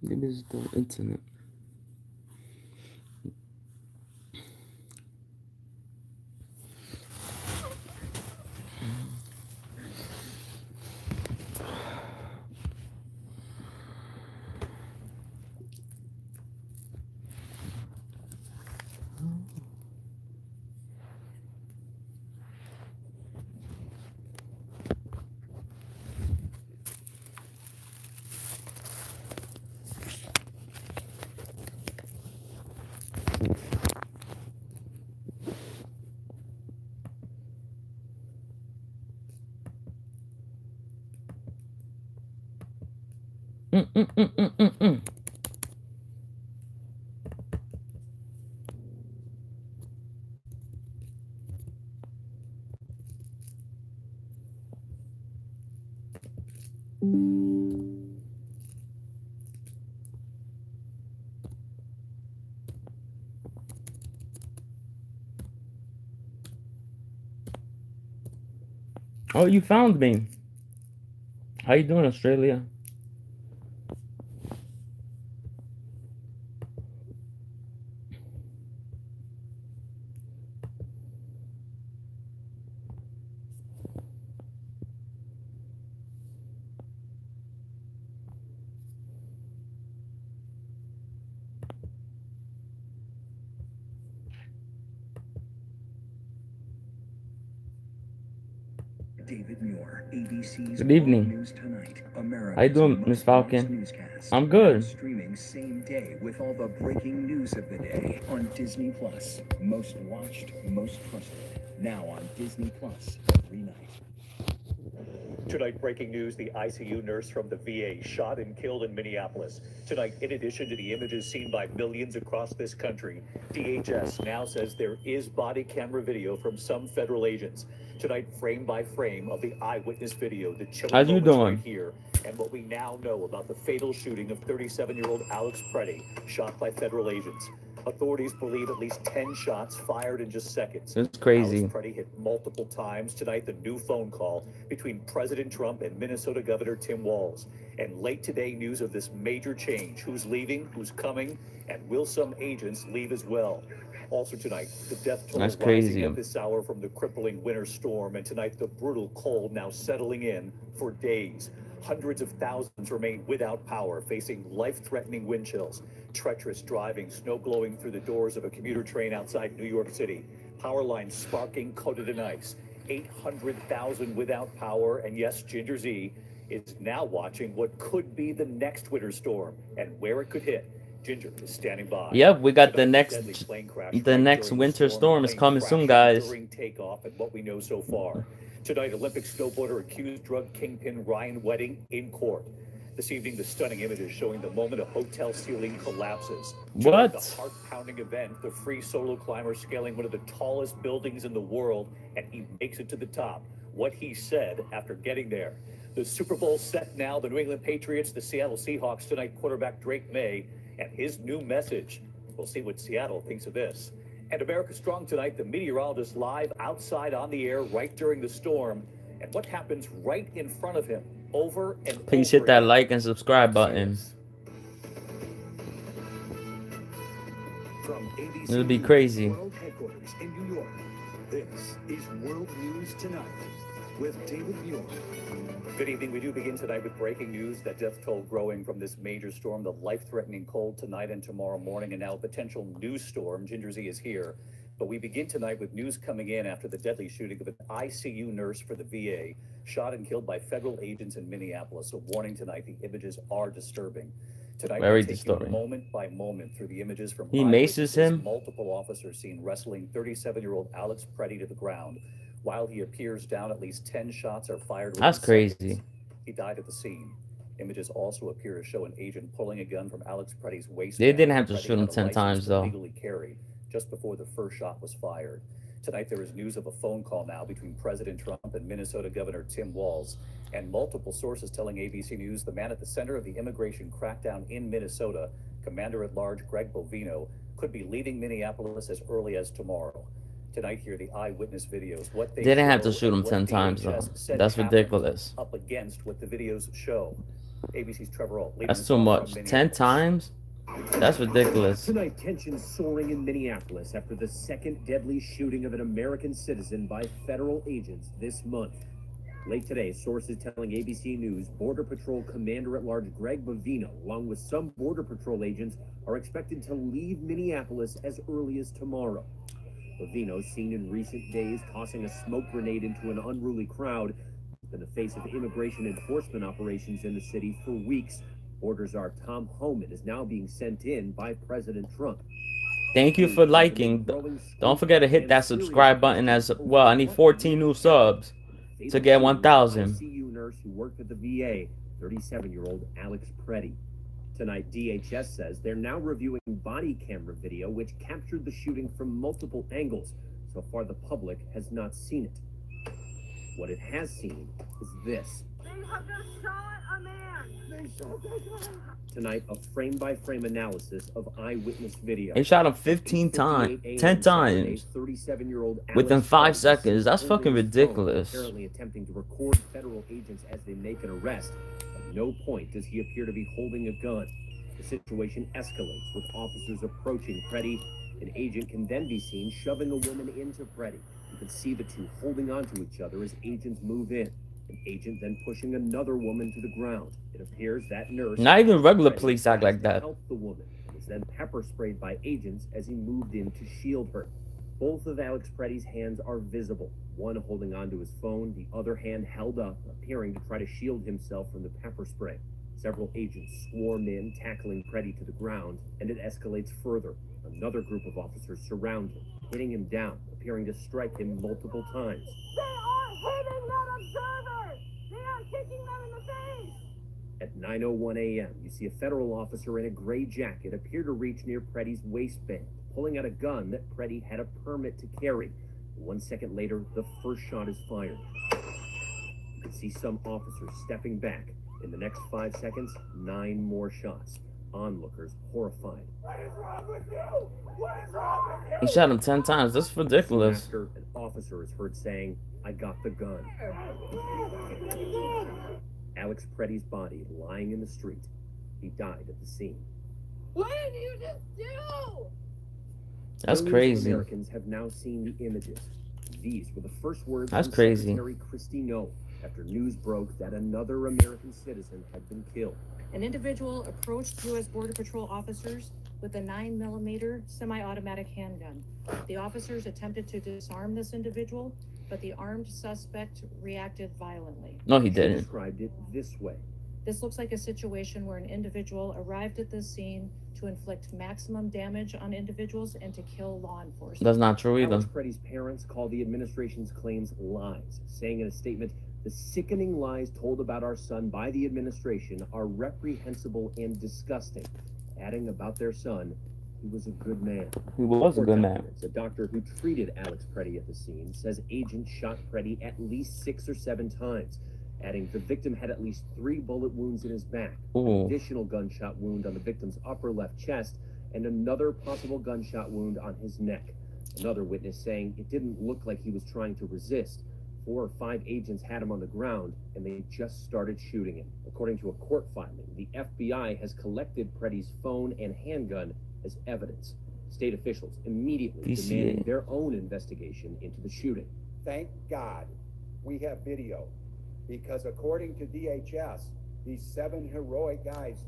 Maybe it's the internet. Mm. Oh, you found me. How you doing, Australia? David Muir, ABC's Good World evening. News Tonight, How you America's doing, Miss most watched Falcon? newscast. I'm Now good. streaming same day with all the breaking news of the day on Disney Plus. Most watched, most trusted. Now on Disney Plus every night. Tonight, breaking news, the ICU nurse from the VA shot and killed in Minneapolis. Tonight, in addition to the images seen by millions across this country, DHS now says there is body camera video from some federal agents. Tonight, frame by frame of the eyewitness video, the chilling How's you moments right doing? here, and what we now know about the fatal shooting of 37-year-old Alex Preddy, shot by federal agents. Authorities believe at least 10 shots fired in just seconds. It's Alex crazy. Preddy hit multiple times tonight. The new phone call between President Trump and Minnesota Governor Tim Walz. And late today, news of this major change. Who's leaving, who's coming, and will some agents leave as well? Also tonight, the death toll That's rising crazy. at this hour from the crippling winter storm, and tonight the brutal cold now settling in for days. Hundreds of thousands remain without power, facing life-threatening wind chills. Treacherous driving, snow blowing through the doors of a commuter train outside New York City. Power lines sparking, coated in ice. 800,000 without power, and yes, Ginger Z is now watching what could be the next winter storm and where it could hit. Ginger is standing by. Yep, we got the Tonight, a next deadly plane crash the right next during the winter storm. The storm is plane coming soon, crashing guys. during takeoff, and what we know so far. Tonight, Olympic snowboarder accused drug kingpin Ryan Wedding in court. This evening, the stunning images showing the moment a hotel ceiling collapses. Tonight, the What? heart-pounding event, the free solo climber scaling one of the tallest buildings in the world, and he makes it to the top. What he said after getting there. The Super Bowl set now, the New England Patriots, the Seattle Seahawks tonight, quarterback Drake May, and his new message. We'll see what Seattle thinks of this. And America Strong tonight, the meteorologist live outside on the air right during the storm, and what happens right in front of him over and Please over hit that again. like and subscribe See button. this. From It'll ABC be News crazy. World Headquarters in New York, this is World News Tonight with David Muir. Good evening. We do begin tonight with breaking news. That death toll growing from this major storm, the life-threatening cold tonight and tomorrow morning, and now a potential new storm. Ginger Z is here. But we begin tonight with news coming in after the deadly shooting of an ICU nurse for the VA, shot and killed by federal agents in Minneapolis. So warning tonight, the images are disturbing. Tonight, we'll Very take you disturbing. moment by moment through the images from He maces eyewitnesses, him. multiple officers seen wrestling 37-year-old Alex Preddy to the ground. While he appears down, at least 10 shots are fired within That's seconds. crazy. He died at the scene. Images also appear to show an agent pulling a gun from Alex Preddy's They waistband. didn't have to Preddy shoot had him a 10 license times to though. legally carry just before the first shot was fired. Tonight, there is news of a phone call now between President Trump and Minnesota Governor Tim Walz, and multiple sources telling ABC News the man at the center of the immigration crackdown in Minnesota, Commander-at-Large Greg Bovino, could be leaving Minneapolis as early as tomorrow. Tonight, here the eyewitness videos, what they They didn't have show to shoot and him what 10 times though. DHS said That's happened ridiculous. up against what the videos show. ABC's Trevor Ault. That's too much. 10 times? That's ridiculous. Tonight, tensions soaring in Minneapolis after the second deadly shooting of an American citizen by federal agents this month. Late today, sources telling ABC News Border Patrol Commander-at-Large Greg Bovino, along with some Border Patrol agents, are expected to leave Minneapolis as early as tomorrow. Bovino, seen in recent days tossing a smoke grenade into an unruly crowd, in the face of immigration enforcement operations in the city for weeks. Border czar Tom Homan is now being sent in by President Trump. Thank you for liking. Don't forget to hit that subscribe button as well. I need 14 new subs to get 1,000. ICU nurse who worked at the VA, 37-year-old Alex Preddy. Tonight, DHS says they're now reviewing body camera video which captured the shooting from multiple angles. So far, the public has not seen it. What it has seen is this. They have just shot a man. They shot that guy. Tonight, a frame-by-frame analysis of eyewitness video. They shot him 15 times, 10 times 37-year-old within 5 seconds. That's fucking ridiculous. Apparently attempting to record federal agents as they make an arrest. At no point does he appear to be holding a gun. The situation escalates with officers approaching Preddy. An agent can then be seen shoving a woman into Preddy. You can see the two holding onto each other as agents move in. An agent then pushing another woman to the ground. It appears that nurse, Not even regular police act like that. helped the woman, and was then pepper sprayed by agents as he moved in to shield her. Both of Alex Preddy's hands are visible, one holding onto his phone, the other hand held up, appearing to try to shield himself from the pepper spray. Several agents swarm in, tackling Preddy to the ground, and it escalates further. Another group of officers surround him, hitting him down, appearing to strike him multiple times. They are hitting non-observers. They are kicking them in the face. At 9:01 a.m., you see a federal officer in a gray jacket appear to reach near Preddy's waistband, pulling out a gun that Preddy had a permit to carry. 1 second later, the first shot is fired. You can see some officers stepping back. In the next 5 seconds, 9 more shots. Onlookers horrified. What is wrong with you? What is wrong with you? He shot him 10 times. That's ridiculous. After, an officer is heard saying, "I got the gun." Alex Preddy's body lying in the street. He died at the scene. What did you just do? That's Millions of crazy. Americans have now seen the images. These were the first words That's from crazy. Secretary Christy Noe after news broke that another American citizen had been killed. An individual approached U.S. Border Patrol officers with a 9mm semi-automatic handgun. The officers attempted to disarm this individual, but the armed suspect reacted violently. No, he She didn't. described it this way. This looks like a situation where an individual arrived at the scene to inflict maximum damage on individuals and to kill law enforcement. That's not true either. Alex Preddy's parents call the administration's claims lies, saying in a statement, "The sickening lies told about our son by the administration are reprehensible and disgusting," adding about their son, "He was a good man." He was a good man. A doctor who treated Alex Preddy at the scene says agents shot Preddy at least 6 or 7 times, adding the victim had at least 3 bullet wounds in his back, an Ooh. additional gunshot wound on the victim's upper left chest, and another possible gunshot wound on his neck. Another witness saying it didn't look like he was trying to resist. 4 or 5 agents had him on the ground, and they just started shooting him. According to a court filing, the FBI has collected Preddy's phone and handgun as evidence. State officials immediately DCA. demanding their own investigation into the shooting. Thank God we have video, because according to DHS, these 7 heroic guys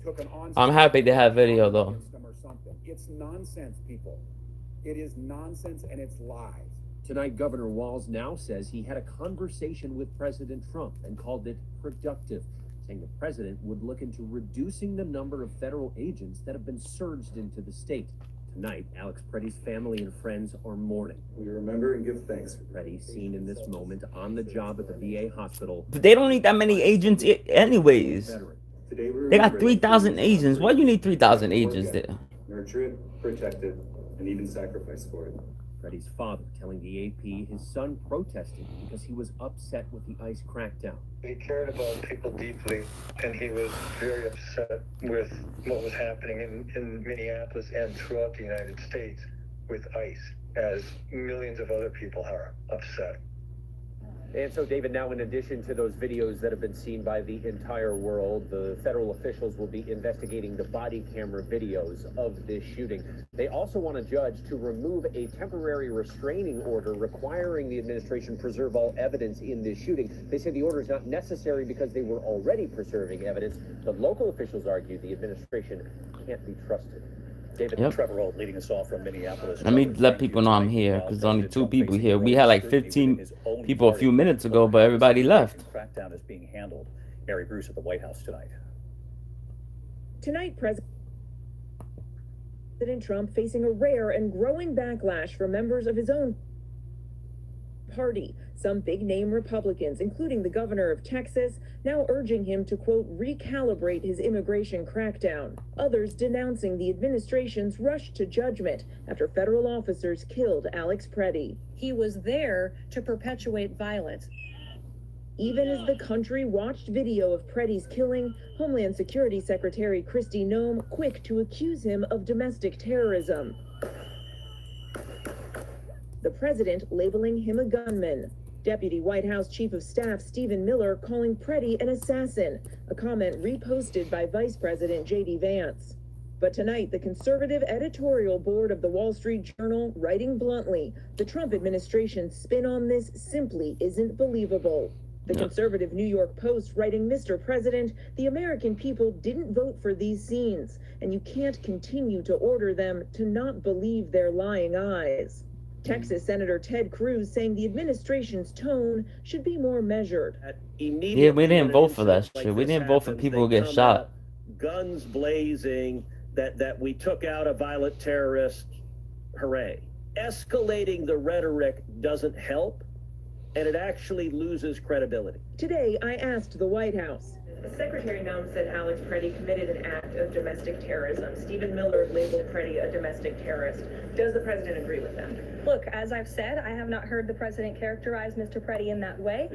took an on. I'm happy they have video, though. against them or something. It's nonsense, people. It is nonsense and it's lies. Tonight, Governor Walz now says he had a conversation with President Trump and called it productive, saying the president would look into reducing the number of federal agents that have been surged into the state. Tonight, Alex Preddy's family and friends are mourning. We remember and give thanks. Preddy seen in this moment on the job at the VA hospital. But they don't need that many agents anyways. Veteran. Today we They got remember 3,000 agents. Why do you need 3,000 agents there? Nurture it, protect it, and even sacrifice for it. Preddy's father telling the AP his son protested because he was upset with the ICE crackdown. He cared about people deeply, and he was very upset with what was happening in Minneapolis and throughout the United States with ICE, as millions of other people are upset. And so, David, now in addition to those videos that have been seen by the entire world, the federal officials will be investigating the body camera videos of this shooting. They also want a judge to remove a temporary restraining order requiring the administration preserve all evidence in this shooting. They say the order is not necessary because they were already preserving evidence, but local officials argue the administration can't be trusted. David, Yep. Trevor Old leading us off from Minneapolis. Let me Trevor, let thank you people know I'm tonight. here While because only President 2 Trump people facing here. We growing had like scrutiny within 15 his own people a party, few minutes ago, how but this everybody left. immigration crackdown is being handled. Mary Bruce at the White House tonight. Tonight, President Trump facing a rare and growing backlash from members of his own party. Some big-name Republicans, including the governor of Texas, now urging him to, quote, recalibrate his immigration crackdown. Others denouncing the administration's rush to judgment after federal officers killed Alex Preddy. He was there to perpetuate violence. Even as the country watched video of Preddy's killing, Homeland Security Secretary Kristi Noem quick to accuse him of domestic terrorism. The president labeling him a gunman. Deputy White House Chief of Staff Stephen Miller calling Preddy an assassin, a comment reposted by Vice President J.D. Vance. But tonight, the conservative editorial board of the Wall Street Journal writing bluntly, the Trump administration's spin on this simply isn't believable. The conservative New York Post writing, Mr. President, the American people didn't vote for these scenes, and you can't continue to order them to not believe their lying eyes. Texas Senator Ted Cruz saying the administration's tone should be more measured. Yeah, we didn't vote for that shit. We didn't vote for people to get shot. Guns blazing, that we took out a violent terrorist. Hooray. Escalating the rhetoric doesn't help, and it actually loses credibility. Today, I asked the White House. Secretary Noem said Alex Preddy committed an act of domestic terrorism. Stephen Miller labeled Preddy a domestic terrorist. Does the president agree with that? Look, as I've said, I have not heard the president characterize Mr. Preddy in that way.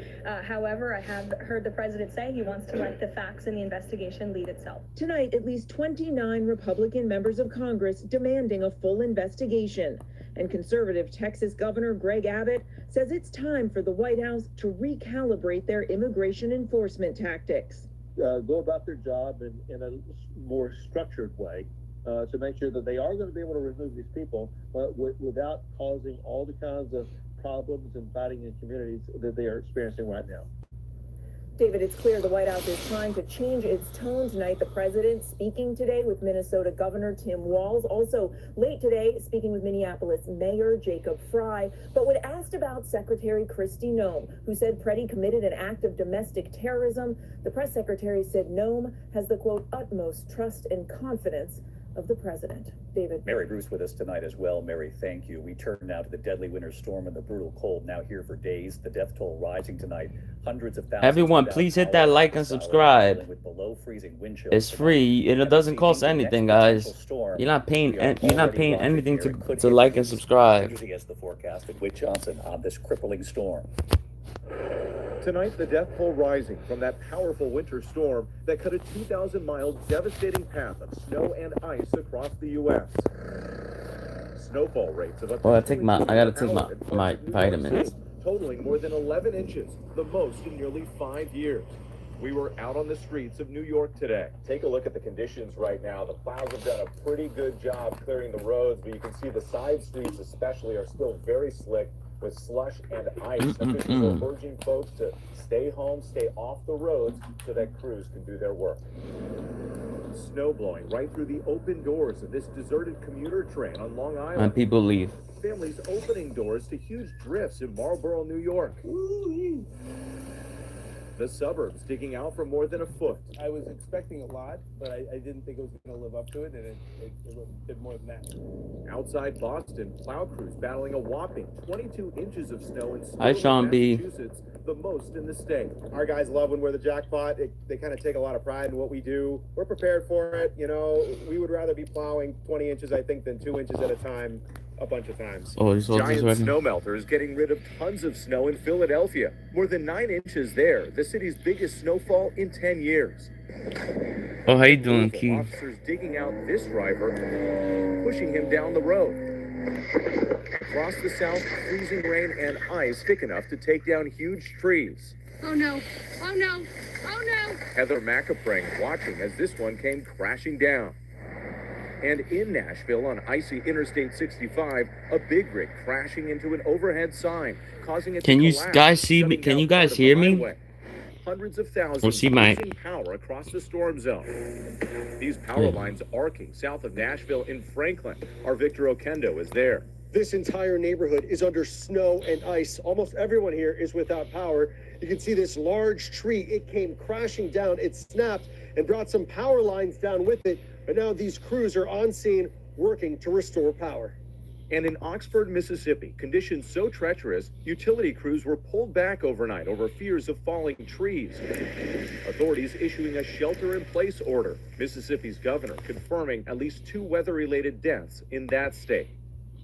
However, I have heard the president say he wants to let the facts in the investigation lead itself. Tonight, at least 29 Republican members of Congress demanding a full investigation. And conservative Texas Governor Greg Abbott says it's time for the White House to recalibrate their immigration enforcement tactics. Go about their job in a more structured way to make sure that they are going to be able to remove these people without causing all the kinds of problems and fighting in communities that they are experiencing right now. David, it's clear the White House is trying to change its tone tonight. The president speaking today with Minnesota Governor Tim Walz. Also late today, speaking with Minneapolis Mayor Jacob Frey. But when asked about Secretary Kristi Noem, who said Preddy committed an act of domestic terrorism, the press secretary said Noem has the, quote, utmost trust and confidence of the president. David. Mary Bruce with us tonight as well. Mary, thank you. We turn now to the deadly winter storm and the brutal cold now here for days. The death toll rising tonight. Hundreds of thousands. Everyone, please hit that like and subscribe. With below freezing wind chills It's free. It doesn't cost anything, guys. You're not paying anything to like and subscribe. As the forecast at Whit Johnson on this crippling storm. Tonight, the death toll rising from that powerful winter storm that cut a 2,000-mile devastating path of snow and ice across the U.S. Snowfall rates of up to I gotta take my vitamins. totaling more than 11 inches, the most in nearly 5 years. We were out on the streets of New York today. Take a look at the conditions right now. The plows have done a pretty good job clearing the roads, but you can see the side streets especially are still very slick with slush and ice. Officials are urging folks to stay home, stay off the roads so that crews can do their work. Snow blowing right through the open doors of this deserted commuter train on Long Island. And people leave. Families opening doors to huge drifts in Marlboro, New York. The suburbs digging out for more than a foot. I was expecting a lot, but I didn't think it was going to live up to it, and it did more than that. Outside Boston, plow crews battling a whopping 22 inches of snow in Massachusetts, the most in the state. Our guys love when we're the jackpot. They kind of take a lot of pride in what we do. We're prepared for it. You know, we would rather be plowing 20 inches, I think, than 2 inches at a time. A bunch of times. Giant snow melters getting rid of tons of snow in Philadelphia. More than 9 inches there, the city's biggest snowfall in 10 years. Oh, how you doing, Keith? Officers digging out this driver, pushing him down the road. across the south, freezing rain and ice thick enough to take down huge trees. Oh no, oh no, oh no. Heather McApring watching as this one came crashing down. And in Nashville on icy Interstate 65, a big rig crashing into an overhead sign, causing it Can to you collapse, guys see me? shutting Can down you part guys of the hear me? highway. Hundreds of thousands Or see my- losing power across the storm zone. These power lines arcing south of Nashville in Franklin. Our Victor Okendo is there. This entire neighborhood is under snow and ice. Almost everyone here is without power. You can see this large tree. It came crashing down. It snapped and brought some power lines down with it. But now these crews are on scene working to restore power. And in Oxford, Mississippi, conditions so treacherous, utility crews were pulled back overnight over fears of falling trees. Authorities issuing a shelter-in-place order. Mississippi's governor confirming at least 2 weather-related deaths in that state.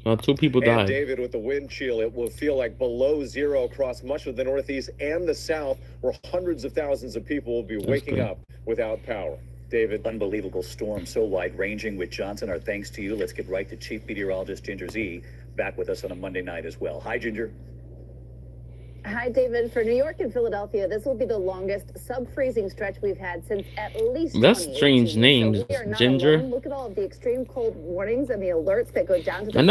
Well, 2 people And died. David, with the wind chill, it will feel like below zero across much of the Northeast and the South, where hundreds of thousands of people will be waking up without power. David. Unbelievable storm, so wide-ranging. With Johnson, our thanks to you. Let's get right to Chief Meteorologist Ginger Z, back with us on a Monday night as well. Hi, Ginger. Hi, David. For New York and Philadelphia, this will be the longest sub-freezing stretch we've had since at least That's 2018. strange names, So we are not Ginger. alone. Look at all of the extreme cold warnings and the alerts that go down to the I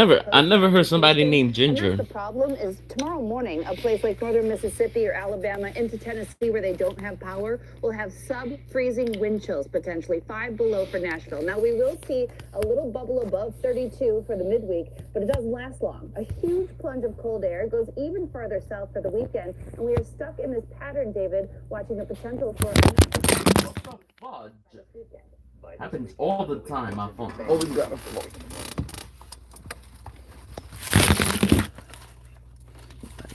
never coast. heard somebody named And Ginger. that's the problem is tomorrow morning, a place like northern Mississippi or Alabama into Tennessee where they don't have power will have sub-freezing wind chills, potentially 5 below for Nashville. Now, we will see a little bubble above 32 for the midweek, but it doesn't last long. A huge plunge of cold air goes even farther south for the weekend, and we are stuck in this pattern, David, watching the potential for Happens all the time. My phone always got a flow.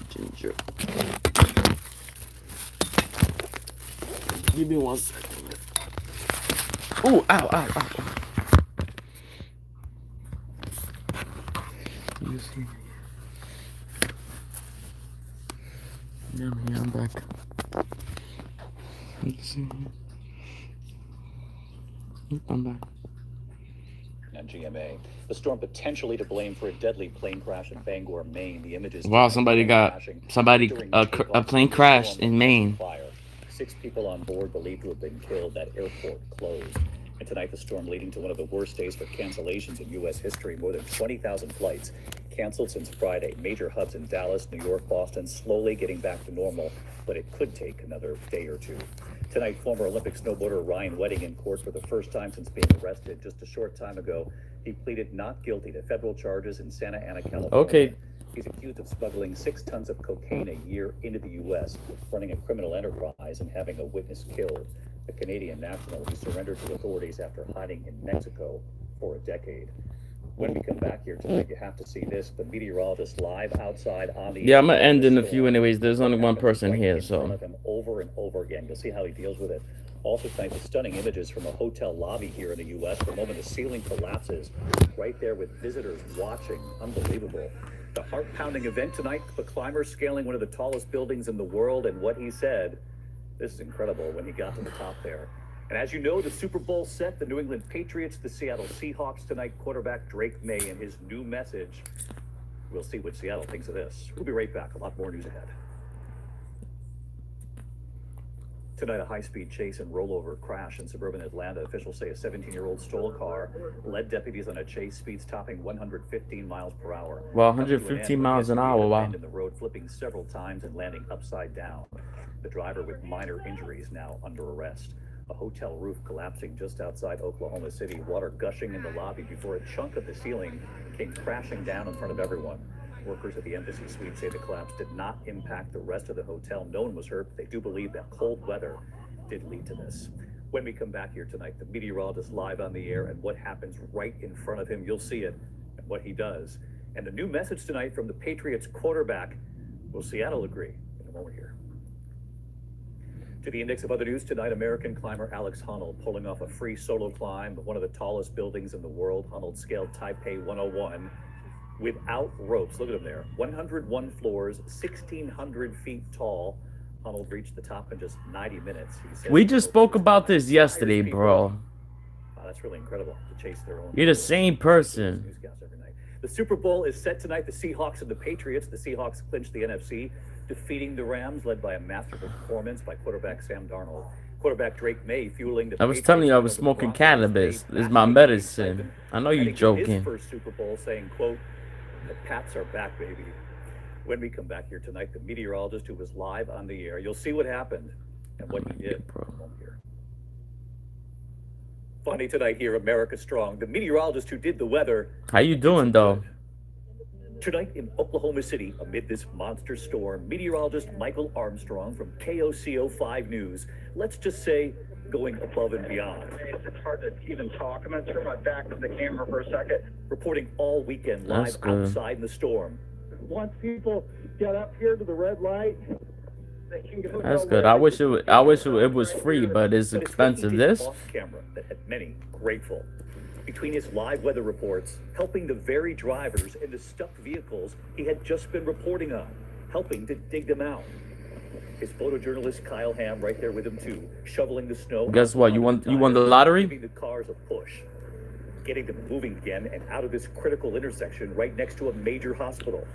Ginger. Give me 1 second. Oh, ow, ow, ow. You see? Yeah, I'm back. Let's see. I'm back. And GMA. The storm potentially to blame for a deadly plane crash in Bangor, Maine. The images. Wow, a plane crashed in Maine. Fire. 6 people on board believed to have been killed. That airport closed. And tonight, the storm leading to one of the worst days for cancellations in U.S. history. More than 20,000 flights canceled since Friday. Major hubs in Dallas, New York, Boston, slowly getting back to normal, but it could take another day or 2. Tonight, former Olympic snowboarder Ryan Wedding in court for the first time since being arrested just a short time ago. He pleaded not guilty to federal charges in Santa Ana, California. Okay. He's accused of smuggling 6 tons of cocaine a year into the U.S., running a criminal enterprise and having a witness killed. The Canadian national who surrendered to authorities after hiding in Mexico for a decade. When we come back here tonight, you have to see this. The meteorologist live outside on the... Yeah, I'm gonna end in a few anyways. There's only one person here, so. Over and over again. You'll see how he deals with it. Also tonight, the stunning images from a hotel lobby here in the U.S. The moment the ceiling collapses, right there with visitors watching. Unbelievable. The heart-pounding event tonight, the climber scaling one of the tallest buildings in the world, and what he said, this is incredible when he got to the top there. And as you know, the Super Bowl set, the New England Patriots, the Seattle Seahawks tonight, quarterback Drake May and his new message. We'll see what Seattle thinks of this. We'll be right back. A lot more news ahead. Tonight, a high-speed chase and rollover crash in suburban Atlanta. Officials say a 17-year-old stole a car, led deputies on a chase, speeds topping 115 miles per hour. Well, 115 miles an hour, wow. In the road, flipping several times and landing upside down. The driver with minor injuries now under arrest. A hotel roof collapsing just outside Oklahoma City. Water gushing in the lobby before a chunk of the ceiling came crashing down in front of everyone. Workers at the Embassy Suite say the collapse did not impact the rest of the hotel. No one was hurt. They do believe that cold weather did lead to this. When we come back here tonight, the meteorologist live on the air and what happens right in front of him. You'll see it and what he does. And the new message tonight from the Patriots quarterback. Will Seattle agree? In a moment here. To the index of other news tonight, American climber Alex Honnold pulling off a free solo climb of one of the tallest buildings in the world. Honnold scaled Taipei 101 without ropes. Look at him there. 101 floors, 1,600 feet tall. Honnold reached the top in just 90 minutes. We just spoke about this yesterday, bro. Wow, that's really incredible to chase their own. You're the same person. The Super Bowl is set tonight. The Seahawks and the Patriots. The Seahawks clinched the NFC, defeating the Rams, led by a masterful performance by quarterback Sam Darnold. Quarterback Drake May fueling the I was telling you I was smoking cannabis. It's my medicine. I know you joking. His first Super Bowl saying, quote, "The Pats are back, baby." When we come back here tonight, the meteorologist who was live on the air, you'll see what happened and what he did. Funny tonight here, America Strong. The meteorologist who did the weather. How you doing though? Tonight in Oklahoma City, amid this monster storm, meteorologist Michael Armstrong from KOCO5 News, let's just say, going above and beyond. It's hard to even talk. I'm going to turn my back to the camera for a second. Reporting all weekend live outside in the storm. Once people get up here to the red light, they can go. That's good. I wish it was free, but it's expensive. This off camera that had many grateful. Between his live weather reports, helping the very drivers in the stuck vehicles he had just been reporting on, helping to dig them out. His photojournalist Kyle Ham right there with him too, shoveling the snow. Guess what? You won the lottery? Giving the cars a push, getting them moving again and out of this critical intersection right next to a major hospital.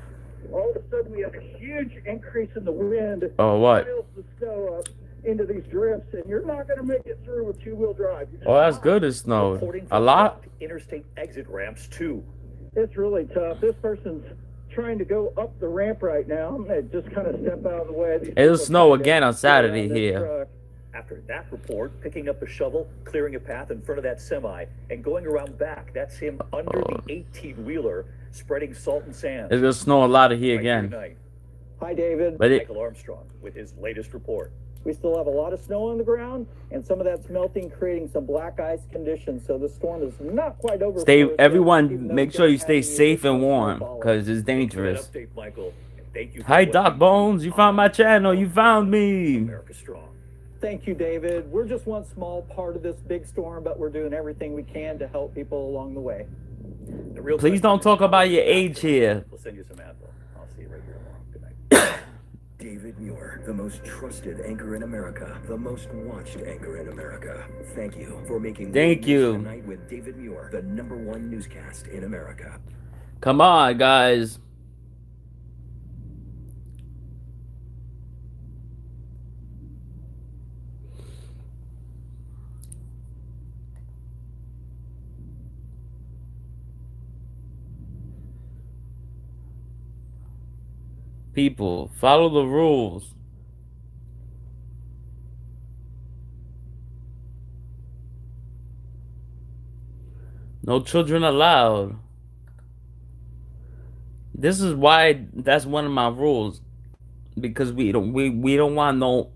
All of a sudden, we have a huge increase in the wind. Oh, what? Piles the snow up into these drifts, and you're not going to make it through with two-wheel drive. Oh, that's good. It snowed a lot. Interstate exit ramps too. It's really tough. This person's trying to go up the ramp right now. They just kind of step out of the way. It'll snow again on Saturday here. After that report, picking up a shovel, clearing a path in front of that semi, and going around back. That's him under the 18-wheeler, spreading salt and sand. It's gonna snow a lot here again. Hi, David. Michael Armstrong with his latest report. We still have a lot of snow on the ground, and some of that's melting, creating some black ice conditions. So the storm is not quite over. Everyone, make sure you stay safe and warm, because it's dangerous. Hi, Doc Bones. You found my channel. You found me. America Strong. Thank you, David. We're just one small part of this big storm, but we're doing everything we can to help people along the way. Please don't talk about your age here. We'll send you some info. I'll see you right here tomorrow. Good night. David Muir, the most trusted anchor in America, the most watched anchor in America. Thank you for making Thank you. Tonight with David Muir, the #1 newscast in America. Come on, guys. People, follow the rules. No children allowed. This is why that's one of my rules. Because we don't want no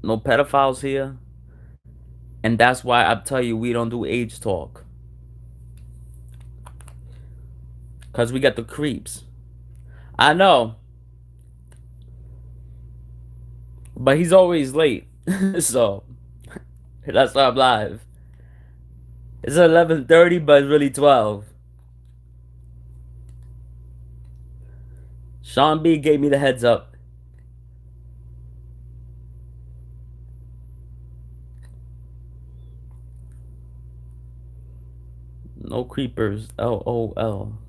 pedophiles here. And that's why I tell you we don't do age talk. Cause we got the creeps. I know. But he's always late. So that's why I'm live. It's 11:30, but it's really 12. Sean B gave me the heads up. No creepers. LOL.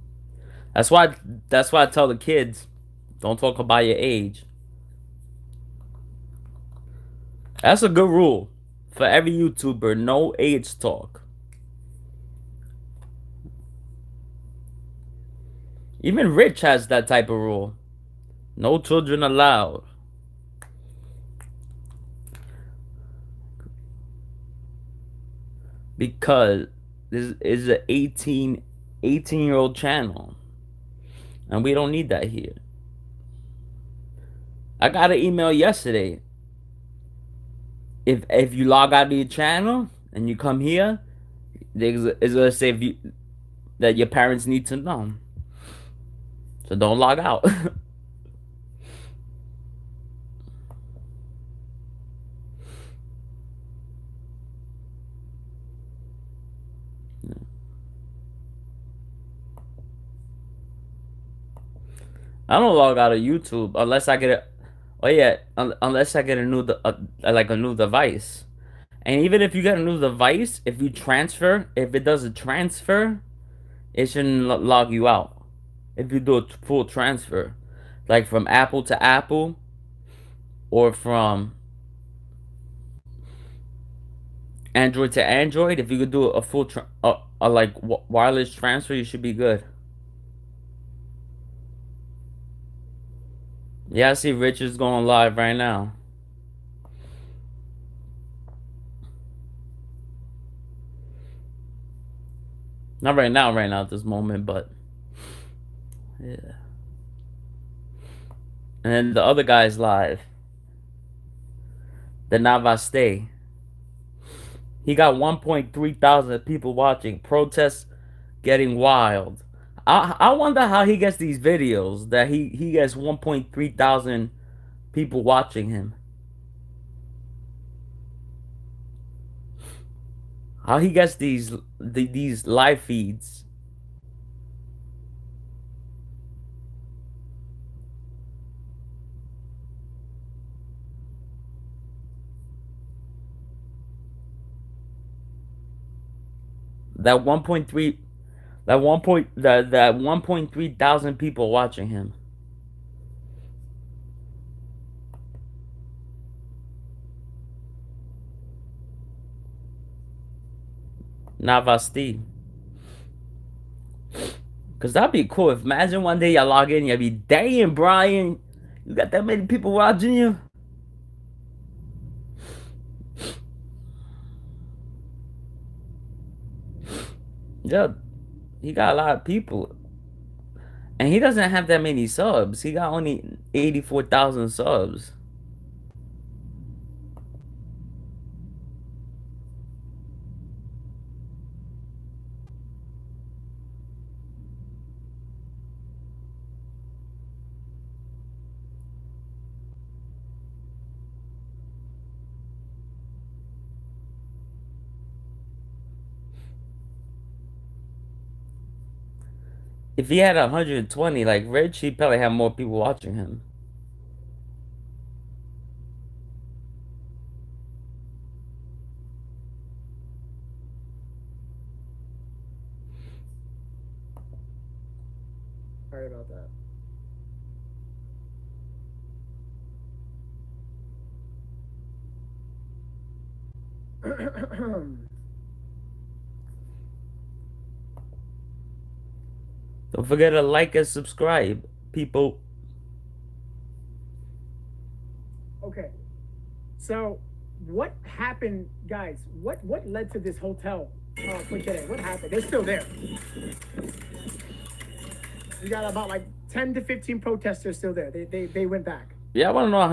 That's why I tell the kids, don't talk about your age. That's a good rule for every YouTuber. No age talk. Even Rich has that type of rule. No children allowed. Because this is an 18-year-old channel. And we don't need that here. I got an email yesterday. If you log out of your channel and you come here, it's gonna say that your parents need to know. So don't log out. I don't log out of YouTube unless I get a, unless I get a new device. And even if you get a new device, if you transfer, if it does a transfer, it shouldn't log you out. If you do a full transfer, like from Apple to Apple, or from Android to Android, if you could do a full like wireless transfer, you should be good. Yeah, I see Richard's going live right now. Not right now, at this moment, but yeah. And then the other guy's live. The Navaste. He got 1.3 thousand people watching. Protests getting wild. I wonder how he gets these videos that he gets 1.3 thousand people watching him. How he gets these live feeds. That 1.3 that 1.3 thousand people watching him. Navasti. Cause that'd be cool. If imagine one day you log in, you'll be, damn, Brian, you got that many people watching you. Yeah, he got a lot of people, and he doesn't have that many subs. He got only 84,000 subs. If he had 120 like Rich, he'd probably have more people watching him. Sorry about that. Don't forget to like and subscribe, people. Okay, so what happened, guys? What led to this hotel for today? What happened? They're still there. You got about like 10 to 15 protesters still there. They went back. Yeah, I want to know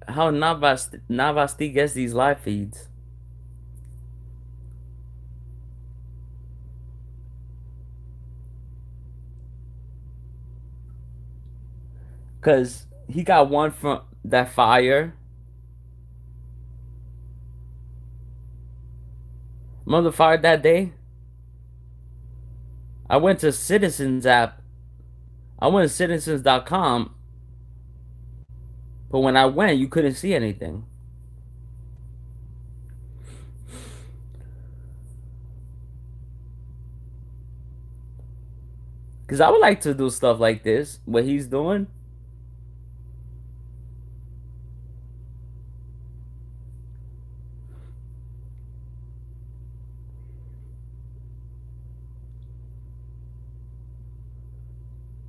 how Navasti gets these live feeds. Cause he got one from that fire. Remember the fire that day? I went to Citizens app. I went to citizens.com. But when I went, you couldn't see anything. Cause I would like to do stuff like this, what he's doing.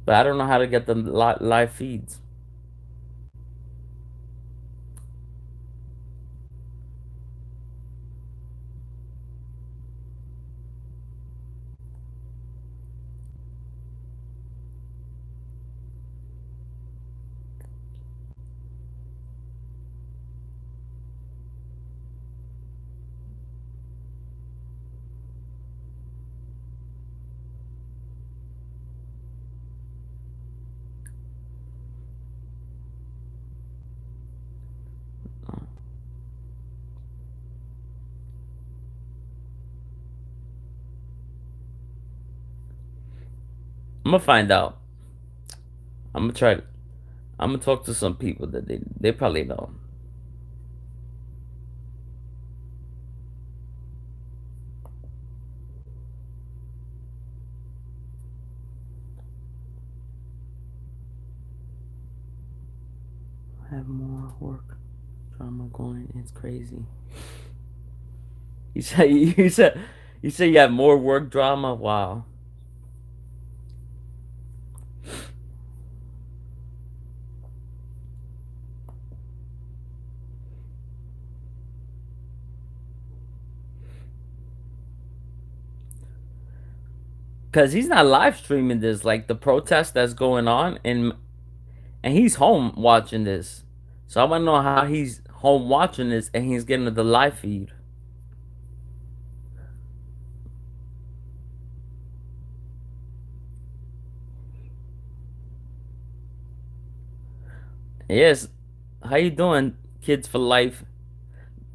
But I don't know how to get the live feeds. I'm gonna find out. I'm gonna try. I'm gonna talk to some people that they probably know. have more work drama going. It's crazy. You said you have more work drama. Wow. Cause he's not live streaming this, like the protest that's going on, and he's home watching this. So I want to know how he's home watching this and he's getting the live feed. Yes. How you doing, Kids for Life?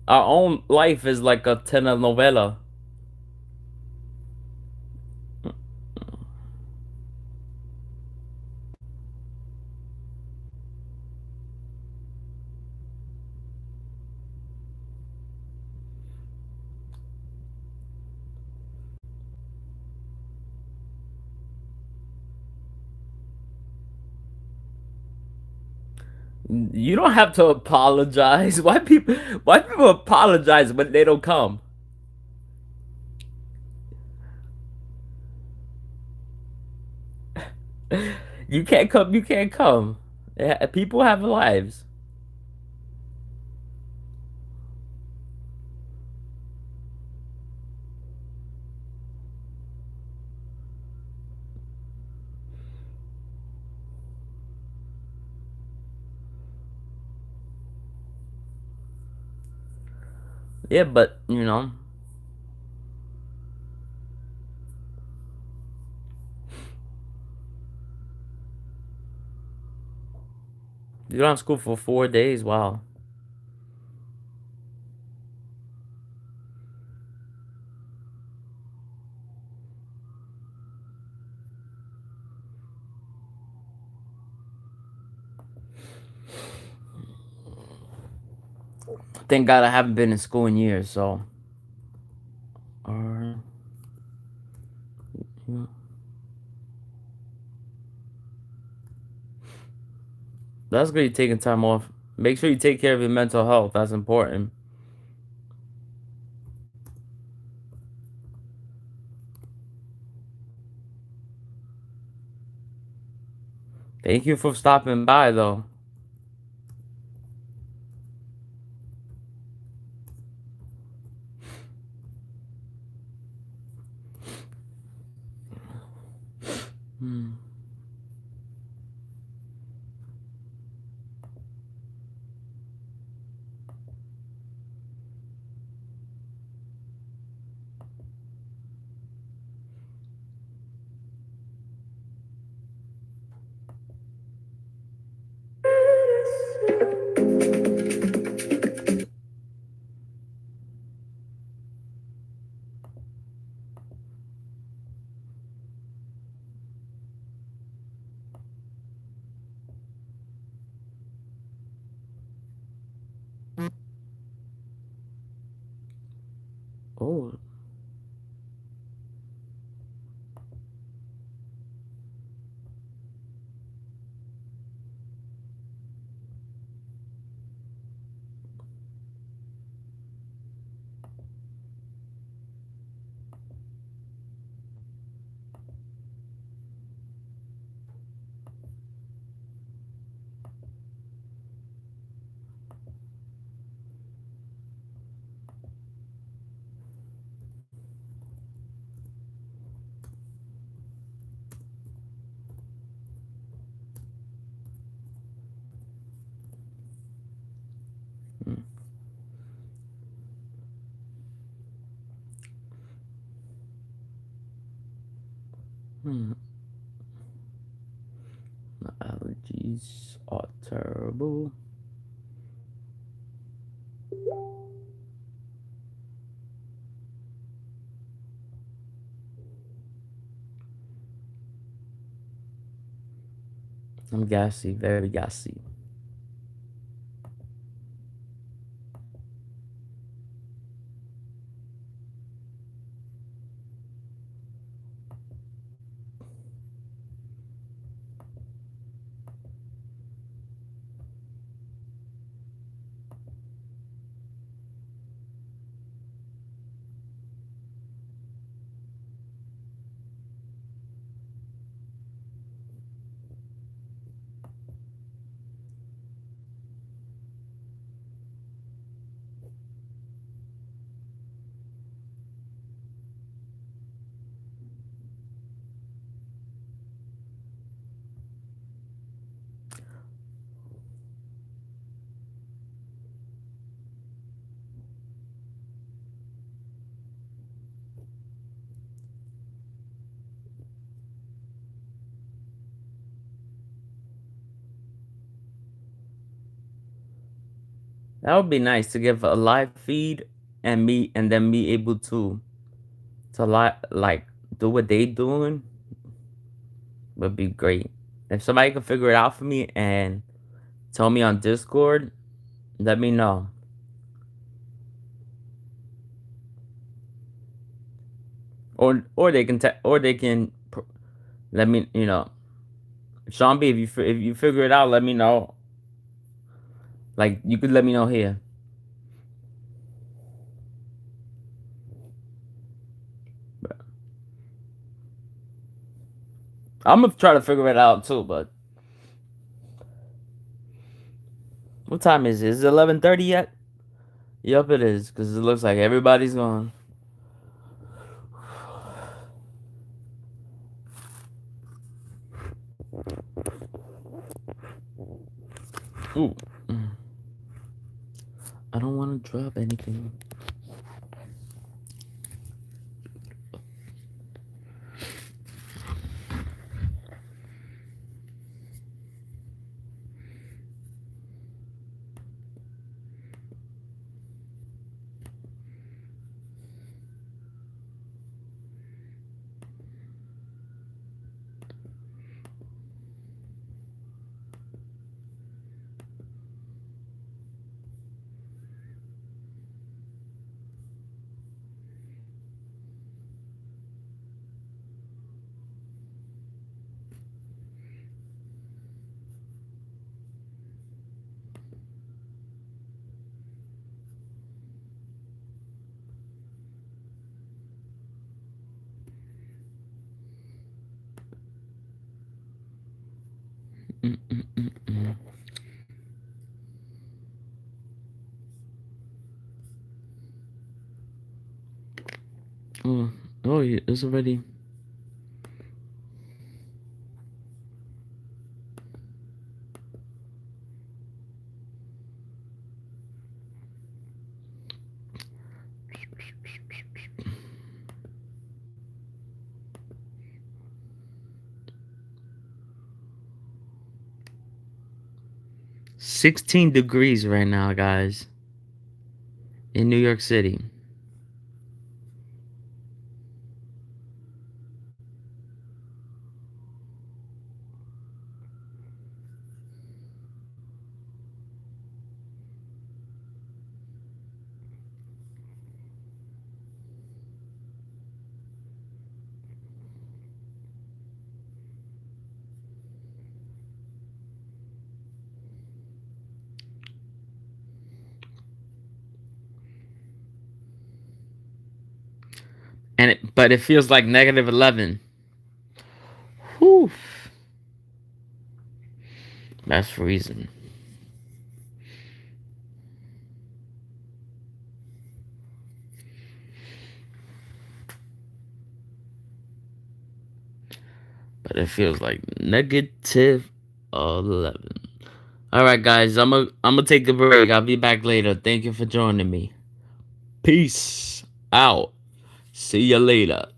Our own life is like a telenovela. You don't have to apologize. Why people apologize when they don't come? You can't come, you can't come. Yeah, people have lives. Yeah, but you know, you're on school for 4 days. Wow. Thank God I haven't been in school in years, so. Yeah. That's good you're taking time off. Make sure you take care of your mental health. That's important. Thank you for stopping by, though. Hmm. Oh. Hmm. My allergies are terrible. I'm gassy, very gassy. That would be nice to give a live feed and then me able to like do what they doing would be great. If somebody could figure it out for me and tell me on Discord, let me know. Or they can let me, Sean B, if you figure it out, let me know. Like, you could let me know here. I'm gonna try to figure it out too, but what time is it? Is it 11:30 yet? Yep, it is, because it looks like everybody's gone. Ooh. I don't want to drop anything. Oh, yeah, it's already. $16 degrees right now, guys, in New York City. But it feels like -11. Whew. That's freezing. But it feels like -11. All right, guys, I'm gonna take a break. I'll be back later. Thank you for joining me. Peace out. See you later.